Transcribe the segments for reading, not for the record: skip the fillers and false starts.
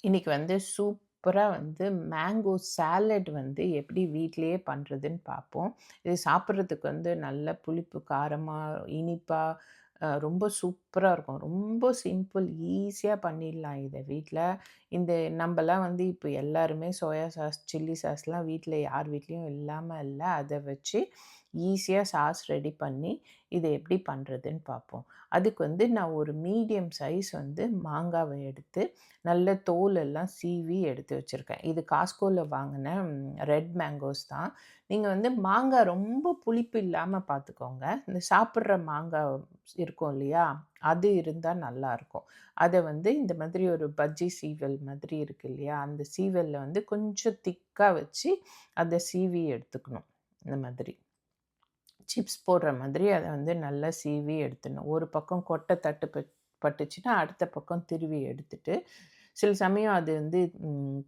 இன்னைக்கு வந்து சூப்பரா வந்து மேங்கோ சாலட் வந்து எப்படி வீட்லயே பண்றதுன்னு பார்ப்போம். இது சாப்பிடுறதுக்கு வந்து நல்ல புளிப்பு, காரமா, இனிப்பா ரொம்ப சூப்பரா இருக்கும். ரொம்ப சிம்பிள் ஈஸியா பண்ணிடலாம் இத வீட்ல. இந்த நம்பலாம் வந்து இப்ப எல்லாருமே சோயா சாஸ், சில்லி சாஸ்லாம் வீட்ல யார் வீட்லயும் இல்லாம இல்ல. அத வச்சு ஈஸியா சாஸ் ரெடி பண்ணி இத எப்படி பண்றதுன்னு பார்ப்போம். அதுக்கு வந்து நான் ஒரு மீடியம் சைஸ் வந்து மாங்காவ எடுத்து நல்ல தோல் எல்லாம் சீவி எடுத்து வச்சிருக்கேன். இது காஸ்கோல வாங்குன ரெட் மேங்கோஸ் தான். நீங்க வந்து மாங்கா ரொம்ப புளிப்பு இல்லாம பார்த்துக்கோங்க. இந்த சாப்பிடுற மாங்கா இருக்கும் இல்லையா? அது இருந்தா நல்லாருக்கும். அத வந்து இந்த மாதிரி ஒரு பஜ்ஜி சீவல் மாதிரி இருக்கு இல்லையா? அந்த சீவல்ல வந்து கொஞ்சம் திக்கா வச்சு அத சீவி எடுத்துக்கணும். இந்த மாதிரி. சிப்ஸ் போடுற மாதிரி அத வந்து நல்லா சீவி எடுத்துடணும். ஒரு பக்கம் கொட்டை தட்டு பட்டுச்சுன்னா, அடுத்த பக்கம் திருவி எடுத்துட்டு, சில சமயம் அது வந்து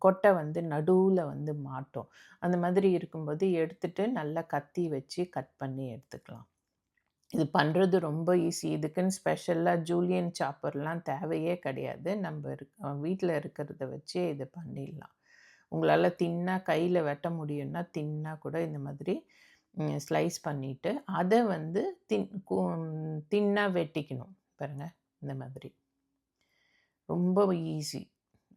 கொட்டை வந்து நடுவுல வந்து மாட்டும். அந்த மாதிரி இருக்கும்போது எடுத்துட்டு, நல்லா கத்தி வச்சு கட் பண்ணி எடுத்துக்கலாம். இது பண்றது ரொம்ப ஈஸி. இதுக்குன்னு ஸ்பெஷலா ஜூலியன் சாப்பர்லாம் தேவையே கிடையாது. நம்ப வீட்ல இருக்கிறத வச்சே இத பண்ணிடலாம். உங்களால தின்னா கையில வெட்ட முடியும்னா, தின்னா கூட இந்த மாதிரி ஸ்லைஸ் பண்ணிட்டு, அத வந்து தின்னா வெட்டிக்கணும். பாருங்க, இந்த மாதிரி. ரொம்ப ஈஸி.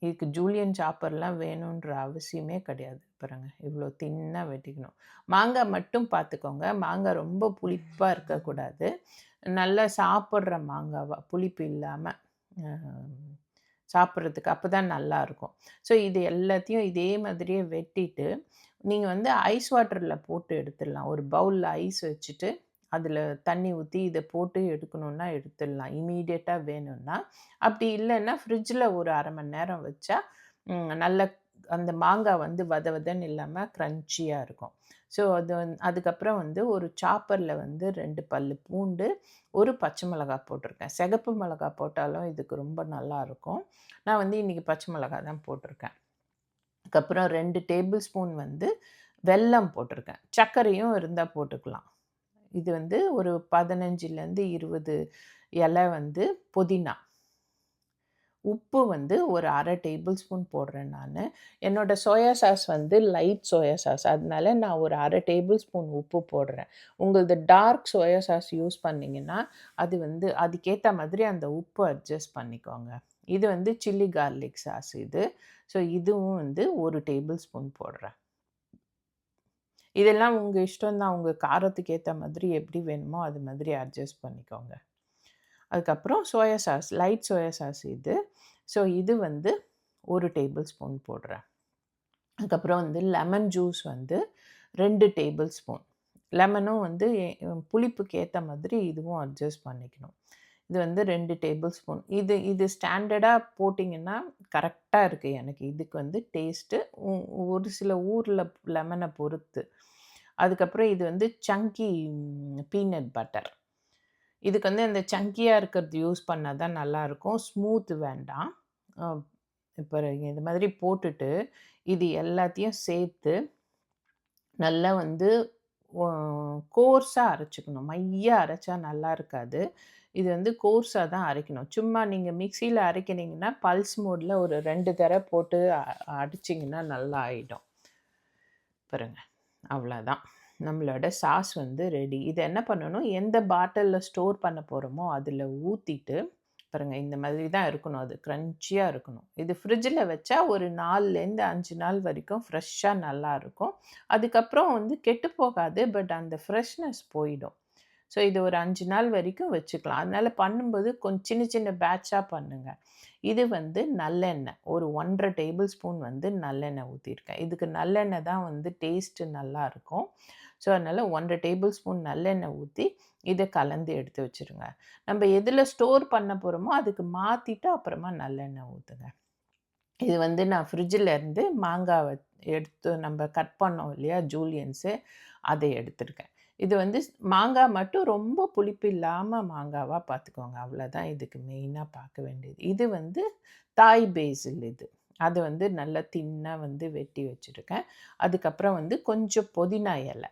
இதுக்கு ஜூலியன் சாப்பர்லாம் வேணுன்ற அவசியமே கிடையாது. பாருங்க, இவ்ளோ தின்னா வெட்டிக்கணும். மாங்கா மட்டும் பார்த்துக்கோங்க. மாங்கா ரொம்ப புளிப்பா இருக்கக்கூடாது. நல்லா சாப்பிடுற மாங்காவா, புளிப்பு இல்லாம அ சாப்பிடுறதுக்கு அப்பதான் நல்லாருக்கும். ஸோ இது எல்லாத்தையும் இதே மாதிரியே வெட்டிட்டு, நீங்க வந்து ஐஸ் வாட்டர்ல போட்டு எடுத்துடலாம். ஒரு பவுல்ல ஐஸ் வச்சுட்டு, அதில தண்ணி ஊத்தி இத போட்டு எடுக்கணும்னா எடுத்துடலாம். இம்மீடியட்டா வேணும்னா. அப்படி இல்லன்னா, ஃப்ரிட்ஜ்ல ஒரு 1/2 மணி நேரம் வச்சா, நல்ல அந்த மாங்கா வந்து வதவதன்னு இல்லாம கிரன்ச்சியா இருக்கும். ஸோ அதுக்கப்புறம் வந்து ஒரு சாப்பர்ல வந்து 2 பல்லு பூண்டு, 1 பச்சை மிளகாய் போட்டிருக்கேன். சிகப்பு மிளகாய் போட்டாலும் இதுக்கு ரொம்ப நல்லாருக்கும். நான் வந்து இன்னைக்கு பச்சை மிளகாய் தான் போட்டிருக்கேன். அதுக்கப்புறம் 2 டேபிள் ஸ்பூன் வந்து வெல்லம் போட்டிருக்கேன். சர்க்கரையும் இருந்தா போட்டுக்கலாம். இது வந்து ஒரு 15லேருந்து 20 இலை வந்து புதினா. உப்பு வந்து ஒரு 1/2 டேபிள் ஸ்பூன் போடுறேன் நானு. என்னோட சோயா சாஸ் வந்து லைட் சோயா சாஸ். அதனால நான் ஒரு 1/2 டேபிள் ஸ்பூன் உப்பு போடுறேன். உங்களது டார்க் சோயா சாஸ் யூஸ் பண்ணீங்கன்னா, அது வந்து அதுக்கேத்த மாதிரி அந்த உப்பு அட்ஜஸ்ட் பண்ணிக்கோங்க. இது வந்து சில்லி கார்லிக் சாஸ் இது. ஸோ இதுவும் வந்து 1 டேபிள் ஸ்பூன் போடுறேன். இதெல்லாம் உங்க இஷ்டம் தான். உங்க காரத்துக்கு ஏத்த மாதிரி எப்படி வேணுமோ, அது மாதிரி அட்ஜஸ்ட் பண்ணிக்கோங்க. அதுக்கப்புறம் soya sauce, light soya sauce இது. ஸோ இது வந்து 1 டேபிள் ஸ்பூன் போடுறேன். அதுக்கப்புறம் வந்து லெமன் ஜூஸ் வந்து 2 டேபிள் ஸ்பூன். லெமனும் வந்து புளிப்புக்கு ஏத்த மாதிரி இதுவும் அட்ஜஸ்ட் பண்ணிக்கணும். இது வந்து 2 டேபிள் ஸ்பூன். இது இது ஸ்டாண்டர்டா போட்டிங்கன்னா, கரெக்ட்டா இருக்கு எனக்கு. இதுக்கு வந்து டேஸ்ட்டு ஒரு சில ஊர்ல லெமன பொறுத்து. அதுக்கப்புறம் இது வந்து சங்கி பீனட் பட்டர். இதுக்கு வந்து இந்த சங்கியா இருக்கிறது யூஸ் பண்ணா தான் நல்லாருக்கும். ஸ்மூத் வேண்டாம். அ இப்ப இது மாதிரி போட்டுட்டு, இது எல்லாத்தையும் சேர்த்து நல்லா வந்து ஒ கோர்ஸா அரைச்சுக்கணும். மையா அரைச்சா நல்லா இருக்காது. இது வந்து கோர்ஸா தான் அரைக்கணும். சும்மா நீங்க மிக்ஸியில அரைக்கிறீங்கன்னா, பல்ஸ் மோட்ல ஒரு 2 தடவ போட்டு அடிச்சீங்கன்னா நல்லா ஆயிடும். பாருங்க. அவ்வளதான். நம்மளோட சாஸ் வந்து ரெடி. இத என்ன பண்ணணும், எந்த பாட்டில்ல ஸ்டோர் பண்ண போறோமோ, அதில ஊத்திட்டு பாருங்க இந்த மாதிரி தான் இருக்கணும் அது. கிரன்ச்சியா இருக்கணும். இது ஃப்ரிட்ஜில வச்சா ஒரு 4லேருந்து 5 நாள் வரைக்கும் ஃப்ரெஷ்ஷா நல்லாருக்கும். அதுக்கப்புறம் வந்து கெட்டு போகாது. பட் அந்த ஃப்ரெஷ்னஸ் போயிடும். ஸோ இது ஒரு 5 நாள் வரைக்கும் வச்சுக்கலாம். அதனால பண்ணும்போது சின்ன சின்ன பேட்ச்சா பண்ணுங்க. இது வந்து நல்லெண்ணெய். ஒரு 1 1/2 டேபிள் ஸ்பூன் வந்து நல்லெண்ணெய் ஊத்தியிருக்கேன். இதுக்கு நல்லெண்ணெய் தான் வந்து டேஸ்ட்டு நல்லாருக்கும். ஸோ அதனால 1 1/2 டேபிள் ஸ்பூன் நல்லெண்ணெய் ஊத்தி, இத கலந்து எடுத்து வச்சுருங்க. நம்ம எதுல ஸ்டோர் பண்ண போறோமோ, அதுக்கு மாத்திட்டு அப்புறமா நல்லெண்ணெய் ஊத்துங்க. இது வந்து நான் ஃப்ரிட்ஜில இருந்து மாங்காவ எடுத்து நம்ம கட் பண்ணோம் இல்லையா? ஜூலியன்ஸு, அத எடுத்துருக்கேன். இது வந்து மாங்கா மட்டும் ரொம்ப புளிப்பு இல்லாம மாங்காவா பார்த்துக்கோங்க. அவ்வளோதான் இதுக்கு மெயினா பார்க்க வேண்டியது. இது வந்து தாய் பேசில் இது. அத வந்து நல்லா தின்னா வந்து வெட்டி வச்சுருக்கேன். அதுக்கப்புறம் வந்து கொஞ்சம் புதினா இல.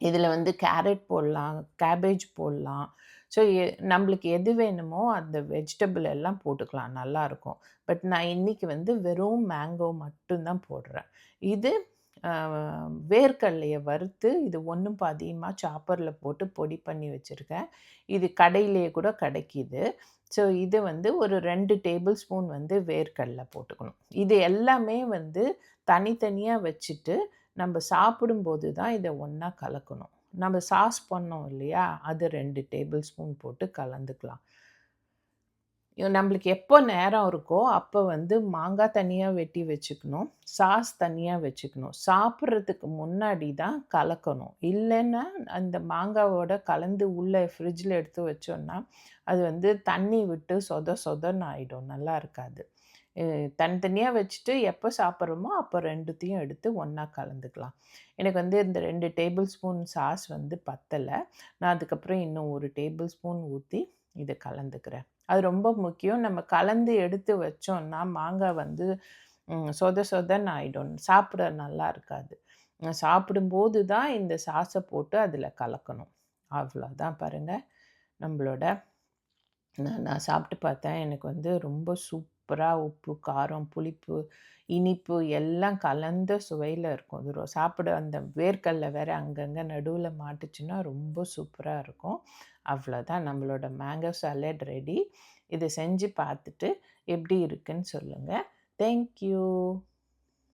இதில வந்து கேரட் போடலாம், கேபேஜ் போடலாம், ஸோ நம்மளுக்கு எது வேணுமோ அந்த வெஜிடபிள் எல்லாம் போட்டுக்கலாம் நல்லாயிருக்கும். பட் நான் இன்னைக்கு வந்து வெறும் மேங்கோ மட்டும் தான் போடுறேன். இது அ வேர்க்கடலைய வறுத்து இது ஒண்ணும் பாதியுமா சாப்பர்ல போட்டு பொடி பண்ணி வச்சிருக்கேன். இது கடையிலேயே கூட கிடைக்கிது. ஸோ இது வந்து ஒரு 2 டேபிள் ஸ்பூன் வந்து வேர்க்கடல போட்டுக்கணும். இது எல்லாமே வந்து தனித்தனியா வச்சுட்டு, நம்ப சாப்பிடும்போது தான் இத ஒண்ணா கலக்கணும். நம்ம சாஸ் பண்ணோம் இல்லையா? அது 2 டேபிள் ஸ்பூன் போட்டு கலந்துக்கலாம். நம்மளுக்கு எப்போ நேரம் இருக்கோ, அப்போ வந்து மாங்காய் தனியா வெட்டி வச்சுக்கணும். சாஸ் தனியா வச்சுக்கணும். சாப்பிடுறதுக்கு முன்னாடி தான் கலக்கணும். இல்லன்னா, அந்த மாங்காவோட கலந்து உள்ள ஃப்ரிட்ஜில எடுத்து வச்சோம்னா, அது வந்து தண்ணி விட்டு சொத சொதன்னு ஆயிடும். நல்லா இருக்காது. அ தனித்தனியா வச்சுட்டு எப்போ சாப்பிட்றோமோ, அப்போ 2த்தையும் எடுத்து ஒண்ணா கலந்துக்கலாம். எனக்கு வந்து இந்த 2 டேபிள் ஸ்பூன் சாஸ் வந்து பத்தல. நான் அதுக்கப்புறம் இன்னும் 1 டேபிள் ஸ்பூன் ஊத்தி இத கலந்துக்கிறேன். அது ரொம்ப முக்கியம். நம்ம கலந்து எடுத்து வச்சோம்னா, மாங்கா வந்து சொத சொதன்னு ஆயிடும். சாப்பிட நல்லா இருக்காது. சாப்பிடும்போது தான் இந்த சாஸ போட்டு அதில கலக்கணும். அவ்வளோதான் பாருங்க. நம்பளோட நான் சாப்பிட்டு பார்த்தேன். எனக்கு வந்து ரொம்ப சூப்பரா உப்பு, காரம், புளிப்பு, இனிப்பு எல்லாம் கலந்த சுவையில இருக்கும். அது சாப்பிட அந்த வேர்க்கடல வேற அங்கங்க நடுவுல மாட்டுச்சுன்னா, ரொம்ப சூப்பரா இருக்கும். அவ்வளோதான் நம்மளோட மேங்கோ சாலட் ரெடி. இத செஞ்சு பார்த்துட்டு எப்படி இருக்குன்னு சொல்லுங்க. Thank you.